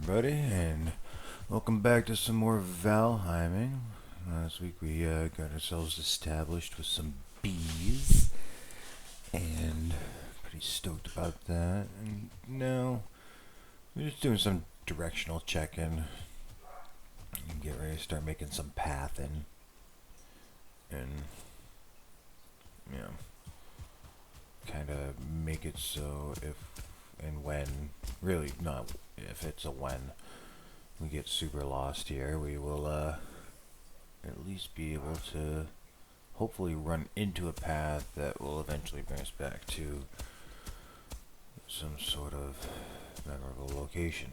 everybody, and welcome back to some more Valheiming. Last week we got ourselves established with some bees, and pretty stoked about that. And now we're just doing some directional checking and get ready to start making some pathing, and you know, kind of make it so if and when, really not if, it's a when we get super lost here, we will at least be able to hopefully run into a path that will eventually bring us back to some sort of memorable location.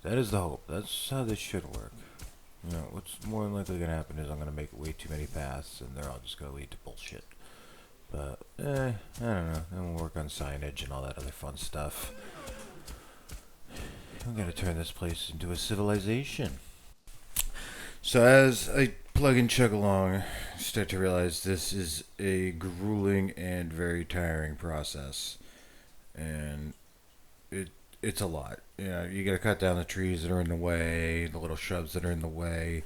That is the hope. That's how this should work. You know, what's more than likely going to happen is I'm going to make way too many paths and they're all just going to lead to bullshit. But, I don't know. Then we'll work on signage and all that other fun stuff. I'm going to turn this place into a civilization. So as I plug and chug along, I start to realize this is a grueling and very tiring process. And it's a lot. You know, you got to cut down the trees that are in the way, the little shrubs that are in the way.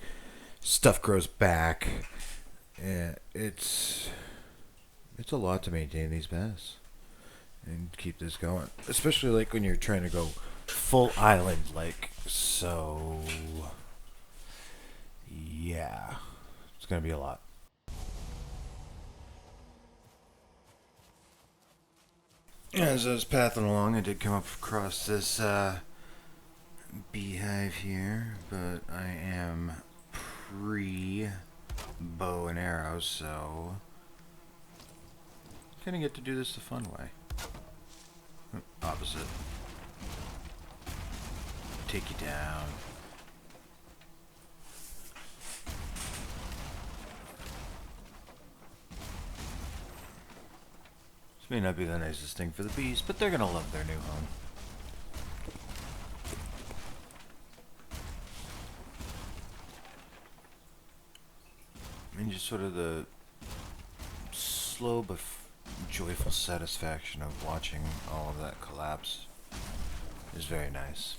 Stuff grows back. And it's a lot to maintain these paths and keep this going, especially like when you're trying to go full island, like so. Yeah, it's gonna be a lot. As I was pathing along, I did come up across this beehive here, but I am pre bow and arrow, so gonna get to do this the fun way. Opposite. Take you down. This may not be the nicest thing for the bees, but they're gonna love their new home. I mean, just sort of the slow but joyful satisfaction of watching all of that collapse is very nice.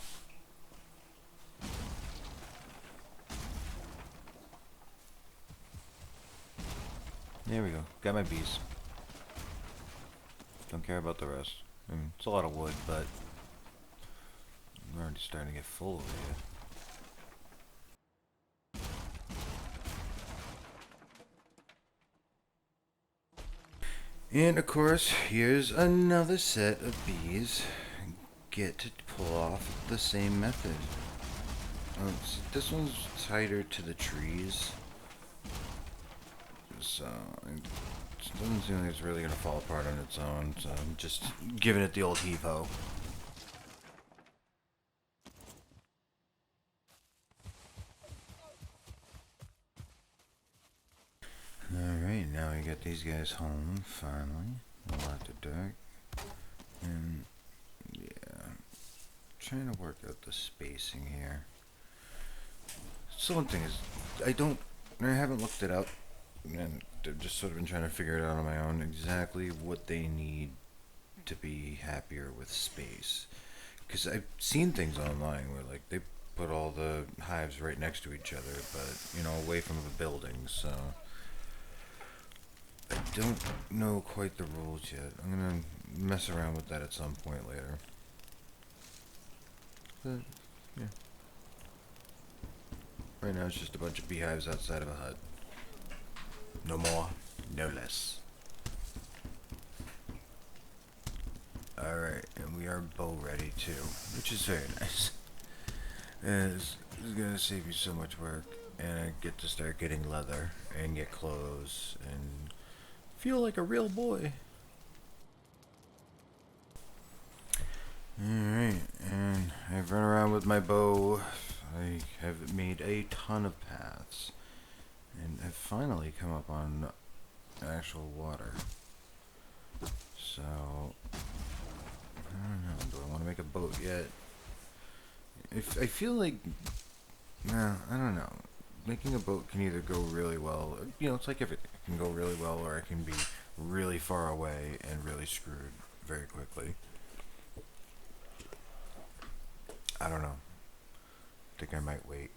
There we go. Got my bees. Don't care about the rest. I mean, it's a lot of wood, but we're already starting to get full over here. And of course, here's another set of bees. Get to pull off the same method. Oh, see, this one's tighter to the trees, so it doesn't seem like it's really gonna fall apart on its own. So I'm just giving it the old heave-ho. Alright, now we get these guys home, finally. After dark. And, yeah. Trying to work out the spacing here. So one thing is, I haven't looked it up. And I've just sort of been trying to figure it out on my own exactly what they need to be happier with space. Because I've seen things online where, like, they put all the hives right next to each other, but, you know, away from the buildings, so I don't know quite the rules yet. I'm gonna mess around with that at some point later. But, yeah. Right now it's just a bunch of beehives outside of a hut. No more, no less. Alright, and we are bow ready too, which is very nice. This is gonna save you so much work, and I get to start getting leather, and get clothes, and feel like a real boy. Alright, and I've run around with my bow. I have made a ton of paths, and I've finally come up on actual water. So, I don't know, do I want to make a boat yet? I feel like, nah, I don't know. Making a boat can either go really well, you know, it's like everything. It can go really well, or it can be really far away and really screwed very quickly. I don't know. I think I might wait.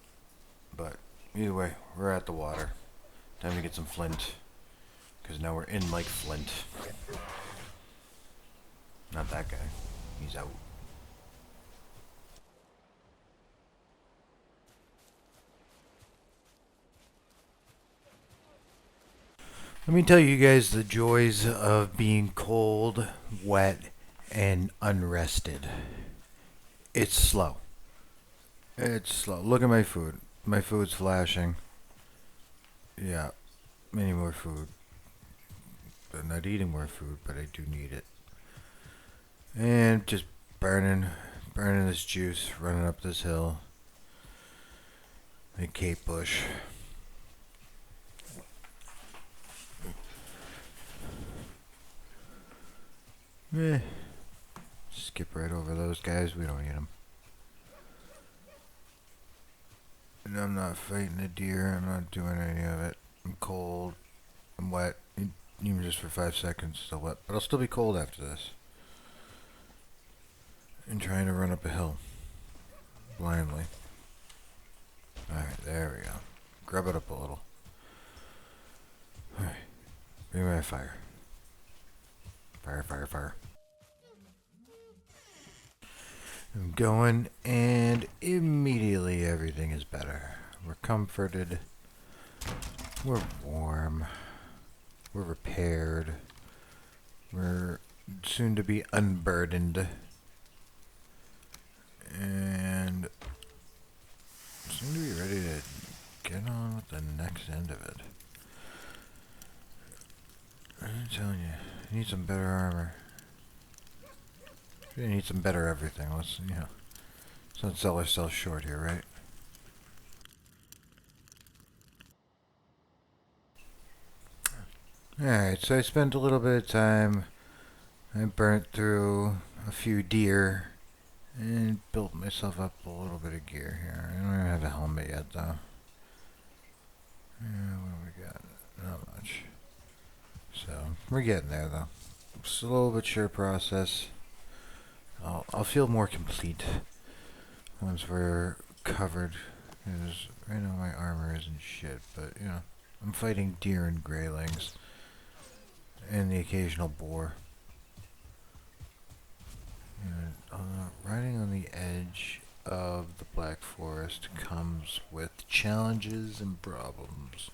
But either way, we're at the water. Time to get some flint. Because now we're in like Flint. Not that guy. He's out. Let me tell you guys the joys of being cold, wet, and unrested. It's slow. It's slow. Look at my food. My food's flashing. Yeah, many more food. I'm not eating more food, but I do need it. And just burning this juice, running up this hill. A Cape Bush. Eh, skip right over those guys. We don't need them. And I'm not fighting a deer. I'm not doing any of it. I'm cold. I'm wet. Even just for 5 seconds, still wet. But I'll still be cold after this. And trying to run up a hill. Blindly. Alright, there we go. Grub it up a little. Alright. Bring me my fire. Fire, fire, fire. I'm going, and immediately everything is better. We're comforted. We're warm. We're repaired. We're soon to be unburdened. And soon to be ready to get on with the next end of it. I'm telling you, you need some better armor. You need some better everything. Let's not sell ourselves short here, right? Alright, so I spent a little bit of time. I burnt through a few deer and built myself up a little bit of gear here. I don't even have a helmet yet, though. Yeah, what do we got? Not much. So, we're getting there, though. Slow but sure process. I'll feel more complete once we're covered. Because right now my armor isn't shit, but I'm fighting deer and greylings and the occasional boar. And riding on the edge of the Black Forest comes with challenges and problems.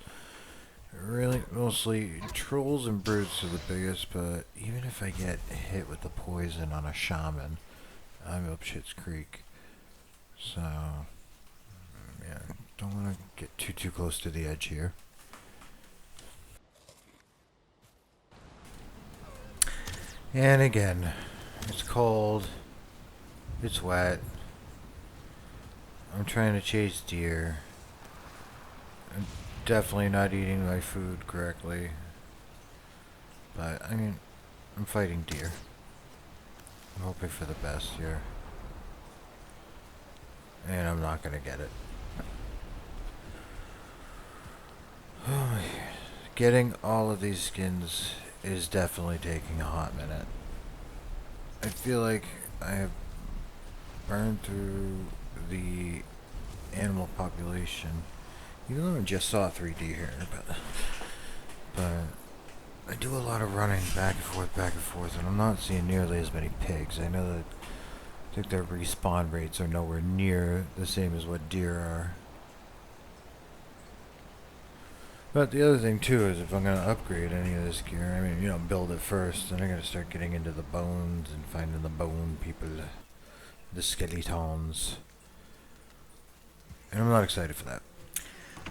Really, mostly trolls and brutes are the biggest, but even if I get hit with the poison on a shaman, I'm up shit's creek. So, yeah, don't want to get too close to the edge here. And again, it's cold, it's wet, I'm trying to chase deer. I'm definitely not eating my food correctly. But, I mean, I'm fighting deer. I'm hoping for the best here. And I'm not gonna get it. Getting all of these skins is definitely taking a hot minute. I feel like I have burned through the animal population. Even though I just saw 3D here, but I do a lot of running back and forth, and I'm not seeing nearly as many pigs. I know that I think their respawn rates are nowhere near the same as what deer are. But the other thing too is if I'm gonna upgrade any of this gear, I mean, build it first, then I gotta start getting into the bones and finding the bone people, the skeletons. And I'm not excited for that.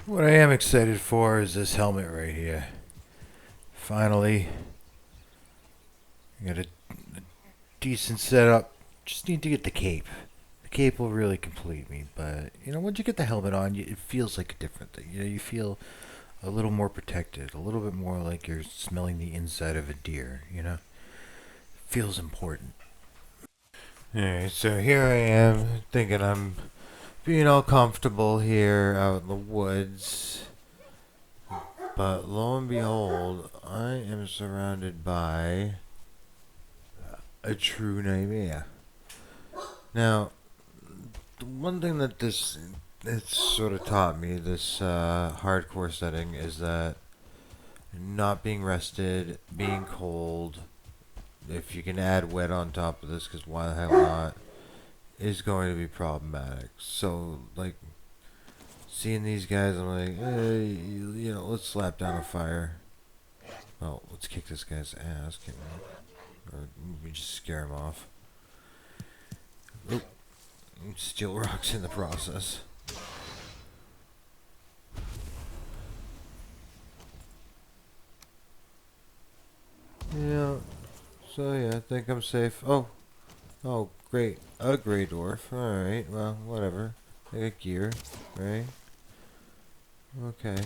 What I am excited for is this helmet right here. Finally, I got a decent setup. Just need to get the cape. The cape will really complete me, but once you get the helmet on, it feels like a different thing. You feel a little more protected, a little bit more like you're smelling the inside of a deer. Feels important. Alright, so here I am thinking I'm being all comfortable here out in the woods. But lo and behold, I am surrounded by a true nightmare. Now, the one thing that this it's sort of taught me, this hardcore setting, is that not being rested, being cold, if you can add wet on top of this, because why the hell not, is going to be problematic. So, like, seeing these guys, I'm like, hey, let's slap down a fire. Well, let's kick this guy's ass, can we? Or we just scare him off. Oop, steal rocks in the process. Yeah, so yeah, I think I'm safe. Oh, great. A gray dwarf. Alright, well, whatever. I got gear, right? Okay.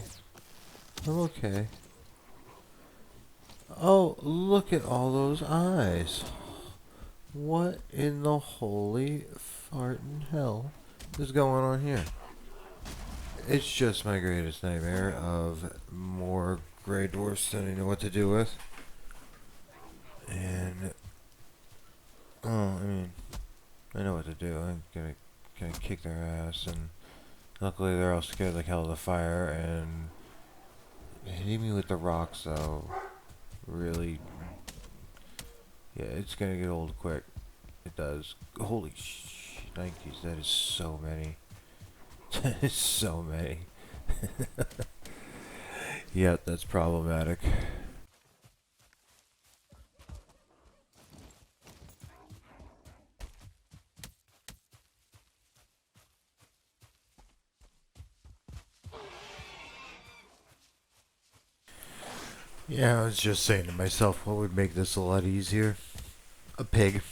I'm okay. Oh, look at all those eyes. What in the holy fartin' hell is going on here? It's just my greatest nightmare of more gray dwarfs than I know what to do with. And, I mean, I know what to do. I'm gonna kick their ass, and luckily they're all scared like hell of the fire, and hitting me with the rocks, though, really, yeah, it's gonna get old quick. It does. Holy shnikes, that is so many. That is so many. Yeah, that's problematic. Yeah, I was just saying to myself, what would make this a lot easier? A pig.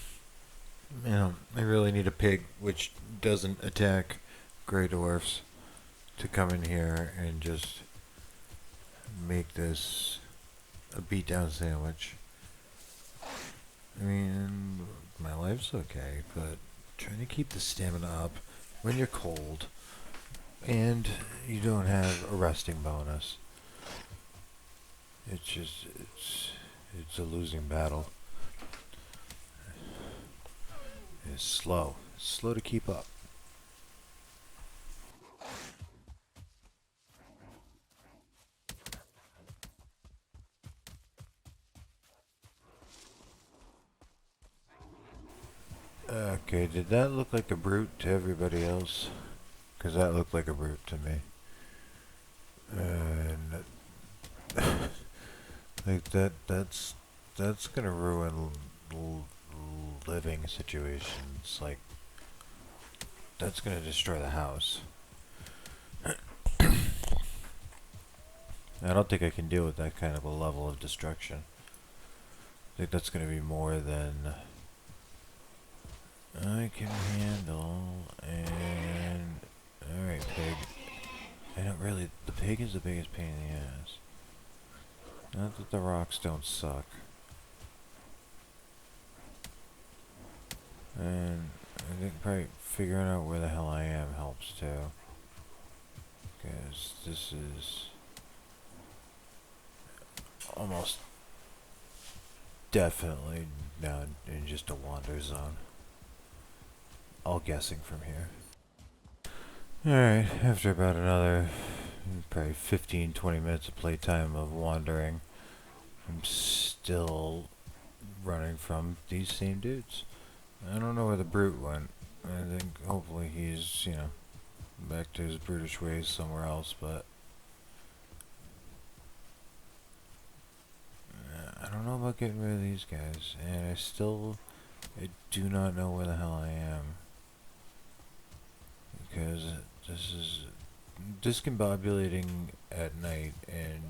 I really need a pig which doesn't attack gray dwarfs to come in here and just make this a beatdown sandwich. I mean, my life's okay, but trying to keep the stamina up when you're cold and you don't have a resting bonus. It's just, it's a losing battle. It's slow. It's slow to keep up. Okay, did that look like a brute to everybody else? Because that looked like a brute to me. And like that's gonna ruin living situations. Like that's gonna destroy the house. I don't think I can deal with that kind of a level of destruction. I think that's gonna be more than I can handle. And alright, pig. I don't really. The pig is the biggest pain in the ass. Not that the rocks don't suck. And I think probably figuring out where the hell I am helps too. Because this is almost definitely now in just a wander zone. All guessing from here. Alright, after about another probably 15-20 minutes of playtime of wandering, I'm still running from these same dudes. I don't know where the brute went. I think hopefully he's, back to his brutish ways somewhere else, but I don't know about getting rid of these guys, and I do not know where the hell I am. Because this is discombobulating at night and,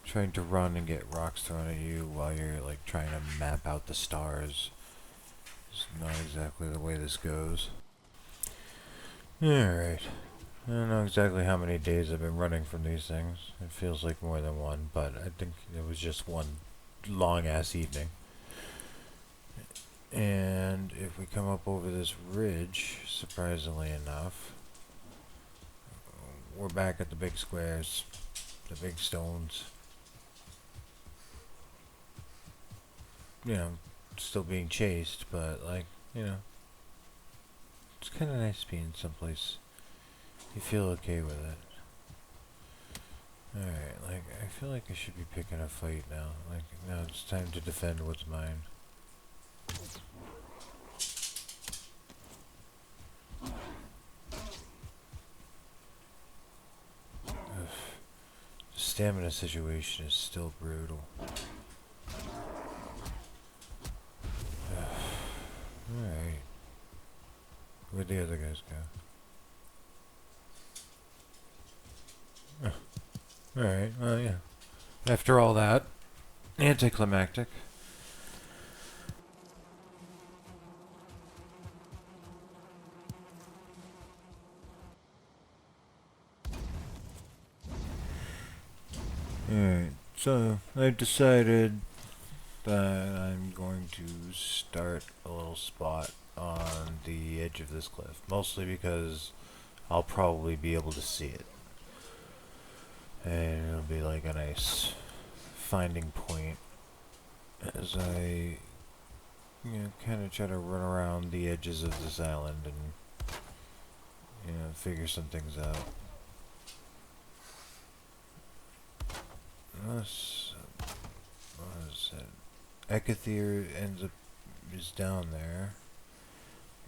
trying to run and get rocks thrown at you while you're, like, trying to map out the stars. It's not exactly the way this goes. Alright. I don't know exactly how many days I've been running from these things. It feels like more than one, but I think it was just one long-ass evening. And if we come up over this ridge, surprisingly enough, we're back at the big squares, the big stones. Still being chased, but, like, it's kind of nice being someplace you feel okay with it. Alright, like, I feel like I should be picking a fight now. Like, now it's time to defend what's mine. Ugh. The stamina situation is still brutal. Alright. Where'd the other guys go? Alright, well, yeah. After all that, anticlimactic. Alright, so I've decided that I'm going to start a little spot on the edge of this cliff. Mostly because I'll probably be able to see it. And it'll be like a nice finding point as I, kind of try to run around the edges of this island and, figure some things out. What is it? Ekathir is down there,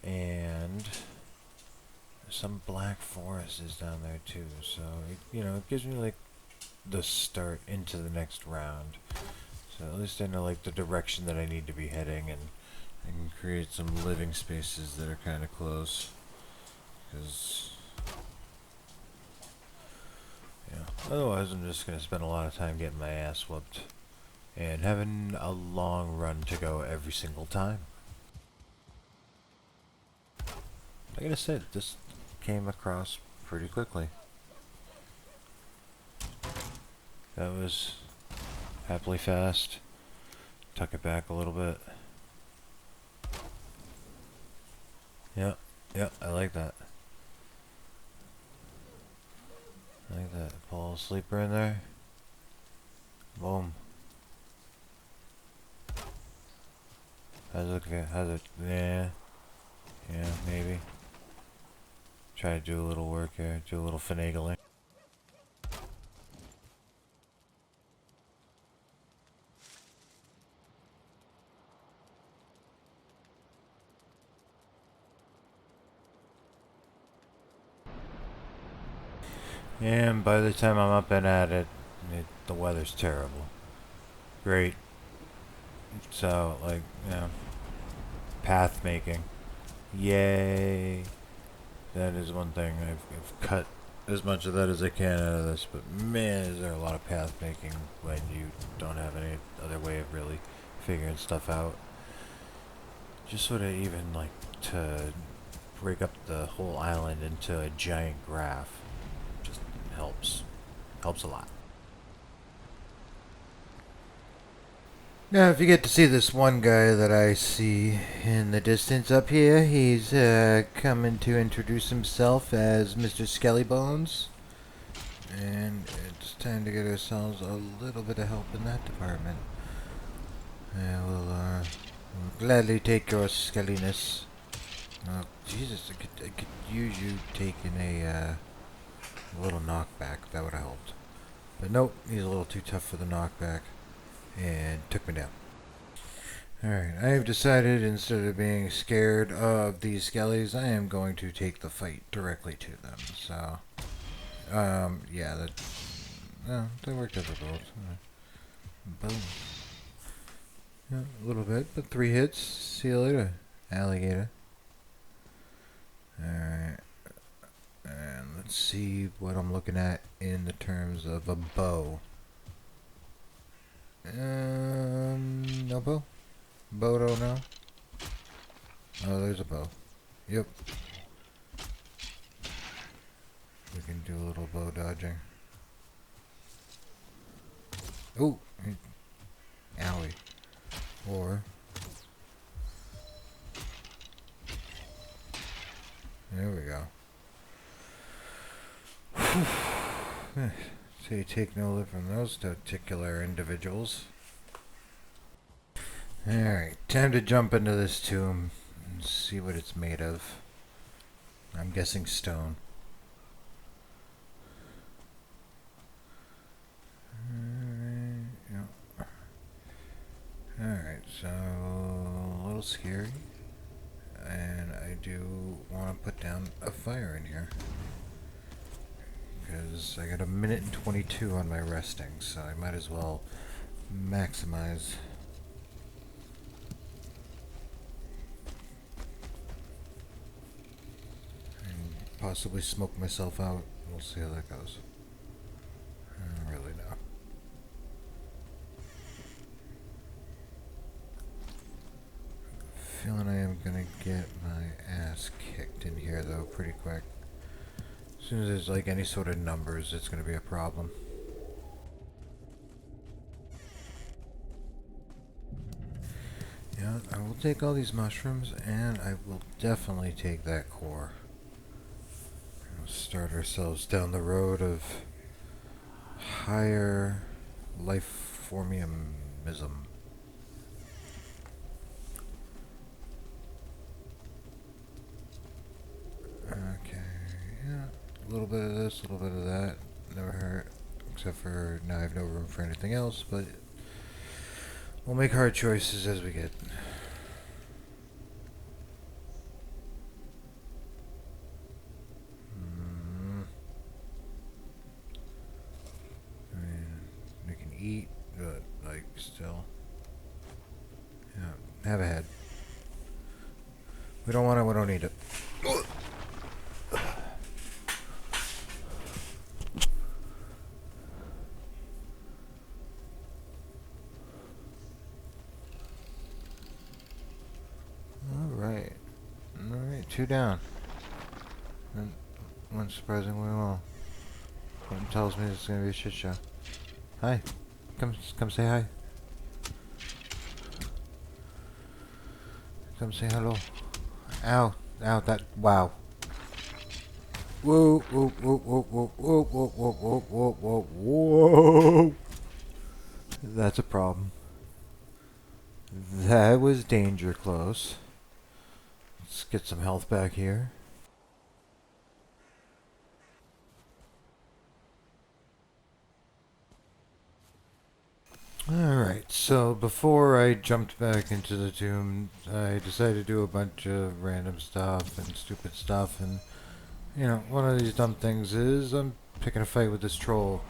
and some black forest is down there too. So it gives me like the start into the next round. So at least I know like the direction that I need to be heading, and I can create some living spaces that are kind of close. Because otherwise I'm just gonna spend a lot of time getting my ass whooped and having a long run to go every single time. Like I said, this came across pretty quickly. That was happily fast. Tuck it back a little bit. Yep, I like that. I like that. Pull a sleeper in there. Boom. How's it look? How's it? Yeah, maybe. Try to do a little work here. Do a little finagling. And by the time I'm up and at it, the weather's terrible. Great. So, like, path making. Yay. That is one thing. I've cut as much of that as I can out of this, but man, is there a lot of path making when you don't have any other way of really figuring stuff out. Just sort of even like to break up the whole island into a giant graph just helps. Helps a lot. Now, if you get to see this one guy that I see in the distance up here, he's coming to introduce himself as Mr. Skellybones. And it's time to get ourselves a little bit of help in that department. We'll gladly take your skelliness. Oh, Jesus, I could use you taking a little knockback. That would have helped. But nope, he's a little too tough for the knockback. And took me down. Alright, I have decided instead of being scared of these skellies, I am going to take the fight directly to them. So, yeah, that worked out for both. Boom. Yeah, a little bit, but 3 hits. See you later, alligator. Alright. And let's see what I'm looking at in the terms of a bow. No bow? Bow don't know? Oh, there's a bow. Yep. We can do a little bow dodging. Ooh! Owie. Or... there we go. So you take no lip from those particular individuals. Alright, time to jump into this tomb and see what it's made of. I'm guessing stone. Alright, so a little scary. And I do want to put down a fire in here. Because I got a minute and 22 on my resting, so I might as well maximize. And possibly smoke myself out. We'll see how that goes. I don't really know. Feeling I am gonna get my ass kicked in here though pretty quick. As soon as there's like any sort of numbers, it's gonna be a problem. Yeah, I will take all these mushrooms and I will definitely take that core. We'll start ourselves down the road of higher life formiumism. Okay, yeah, a little bit of this, a little bit of that, never hurt, except for now I have no room for anything else, but we'll make hard choices as we get. I mean, we can eat, but, like, still. Yeah, have a head. We don't want it, we don't need it. Alright. Alright, 2 down. And went surprisingly well. Something tells me it's gonna be a shit show. Hi. Come say hi. Come say hello. Ow. Ow, that, wow. Whoa, whoa, whoa, whoa, whoa, whoa, whoa, whoa, whoa, whoa, whoa. That's a problem. That was danger close. Let's get some health back here. Alright, so before I jumped back into the tomb, I decided to do a bunch of random stuff and stupid stuff, and, you know, one of these dumb things is I'm picking a fight with this troll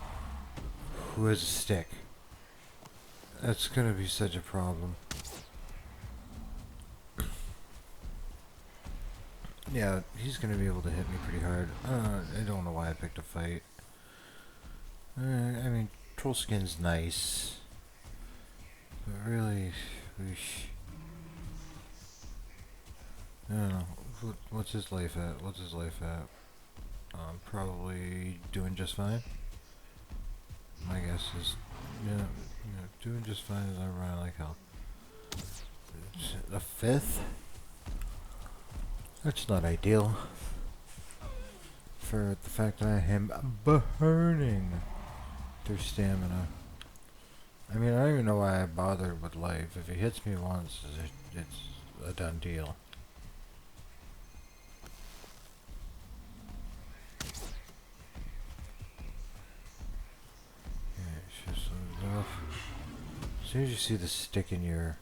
who has a stick. That's gonna be such a problem. Yeah, he's gonna be able to hit me pretty hard. I don't know why I picked a fight. I mean, troll skin's nice. But really, I don't know. What's his life at? What's his life at? Probably doing just fine. My guess is, yeah, doing just fine as I run like hell. A 5th? That's not ideal. For the fact that I am burning through stamina. I mean, I don't even know why I bothered with life. If he hits me once, it's a done deal. Yeah, it's just enough. As soon as you see the stick in your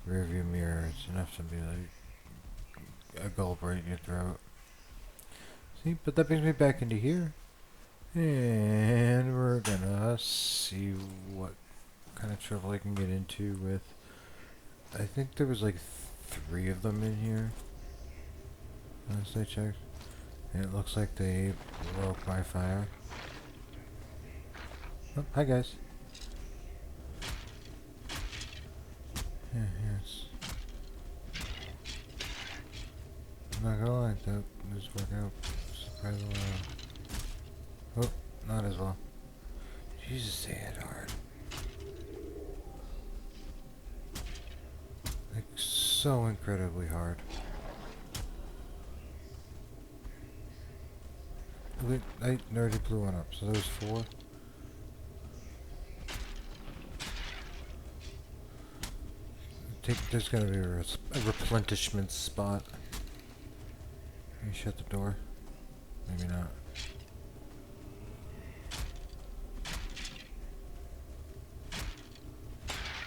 rearview mirror, it's enough to be like a gulp right in your throat. See, but that brings me back into here. And we're gonna see what kind of trouble I can get into with. I think there was like 3 of them in here. Last I checked. And it looks like they broke my fire. Oh, hi guys. Yeah, yes. I'm not gonna lie, that was working out surprisingly well. Oh, not as well. Jesus, they hit hard. Like, so incredibly hard. I already blew one up, so there's 4. There's gotta be a replenishment spot. me shut the door. Maybe not.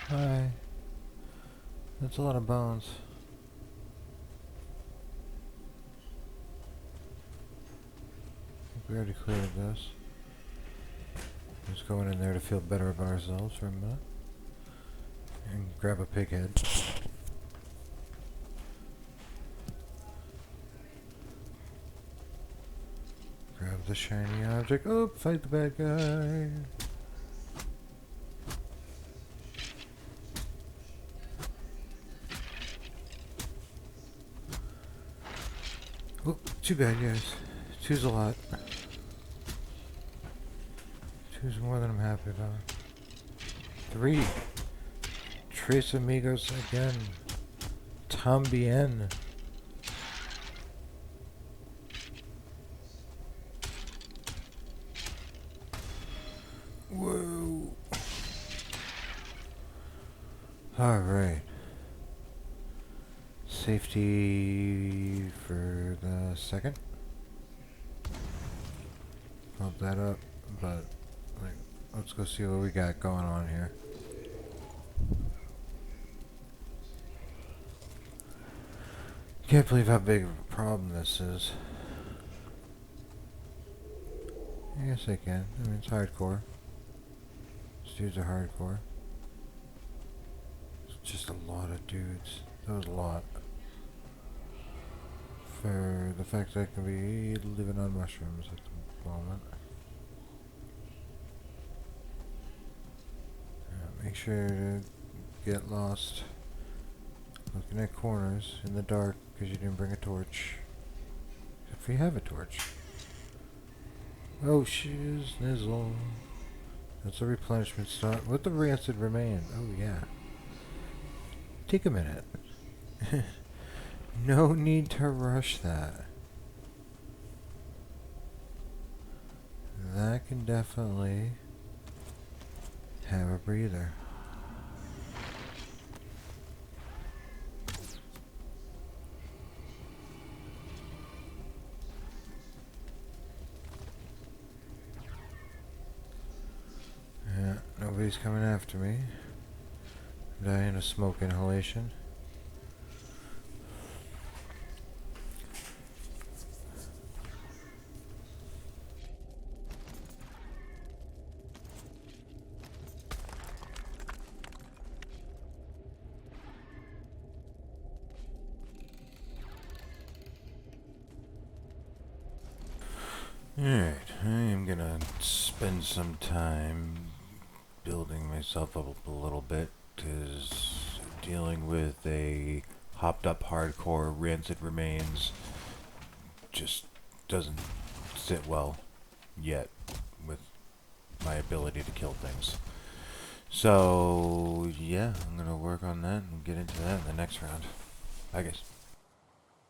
Hi. That's a lot of bones. We already cleared this. Just going in there to feel better about ourselves for a minute. And grab a pig head. Grab the shiny object. Oh, fight the bad guy. Oh, too bad, guys. Two's a lot. Two's more than I'm happy about. 3. Tres amigos again. Tambien. Whoa. Alright. Safety for the second. Bump that up, but like, let's go see what we got going on here. Can't believe how big of a problem this is. I guess I can. I mean, it's hardcore. These dudes are hardcore. It's just a lot of dudes. That was a lot. For the fact that I can be living on mushrooms at the moment. Make sure to get lost looking at corners in the dark because you didn't bring a torch. If you have a torch. Oh, shiz, nizzle. That's a replenishment stop. With the rancid remains. Oh, yeah. Take a minute. No need to rush that. That can definitely have a breather. Yeah, nobody's coming after me. Dying of smoke inhalation. Alright, I am gonna spend some time building myself up a little bit, because dealing with a hopped up hardcore rancid remains just doesn't sit well yet with my ability to kill things. So yeah, I'm gonna work on that and get into that in the next round. I guess.